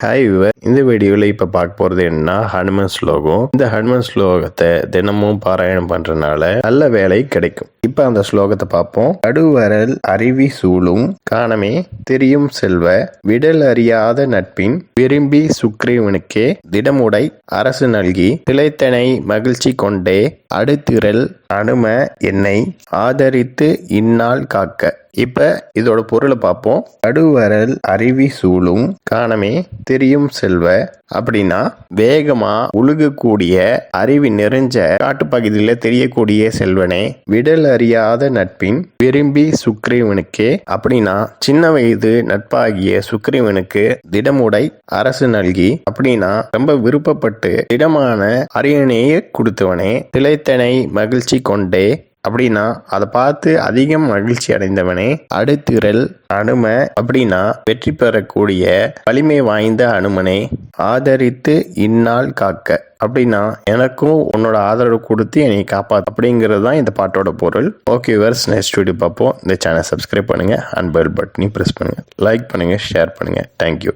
Hi விவர், இந்த வீடியோவில் இப்போ பார்க்க போகிறது என்னன்னா ஹனுமன் ஸ்லோகம். இந்த ஹனுமன் ஸ்லோகத்தை தினமும் பாராயணம் பண்ணுறதுனால நல்ல வேலை கிடைக்கும். இப்போ அந்த ஸ்லோகத்தை பார்ப்போம். கடுவரல் அருவி சூழும் காணமே தெரியும் செல்வ விடல் அறியாத நட்பின் விரும்பி சுக்ரீவனுக்கே திடமுடை அரசு நல்கி திளைத்தனை மகிழ்ச்சி கொண்டே அடுத்திரல் அனும என்னை ஆதரித்து இந்நாள் காக்க. இப்ப இதோட பொருளை பார்ப்போம். கடுவரல் அருவி சூழும் காணமே தெரியும் செல்வ அப்படின்னா வேகமா உழுகக்கூடிய அருவி நிறைஞ்ச காட்டுப்பகுதியில தெரியக்கூடிய செல்வனே, விடல் அறியாத நட்பின் விரும்பி சுக்ரீவனுக்கே அப்படின்னா சின்ன வயது நட்பாகிய சுக்ரீவனுக்கு திடமுடை அரசு நல்கி அப்படின்னா ரொம்ப விருப்பப்பட்டு திடமான அரியணையை கொடுத்தவனே, திளைத்தனை மகிழ்ச்சி கொண்டே அப்படின்னா அதை பார்த்து அதிகம் மகிழ்ச்சி அடைந்தவனே, அடுத்திரல் அனும அப்படின்னா வெற்றி பெறக்கூடிய வலிமை வாய்ந்த அனுமனை ஆதரித்து இந்நாள் காக்க அப்படின்னா எனக்கும் உன்னோட ஆதரவு கொடுத்து என்னை காப்பாற்று அப்படிங்கிறது தான் இந்த பாட்டோட பொருள். ஓகே வியூவர்ஸ், நெக்ஸ்ட் வீடியோ பார்ப்போம். இந்த சேனல் சப்ஸ்கிரைப் பண்ணுங்க, அண்ட் பெல் பட்டனையும் ப்ரெஸ் பண்ணுங்க, லைக் பண்ணுங்க, ஷேர் பண்ணுங்க. தேங்க்யூ.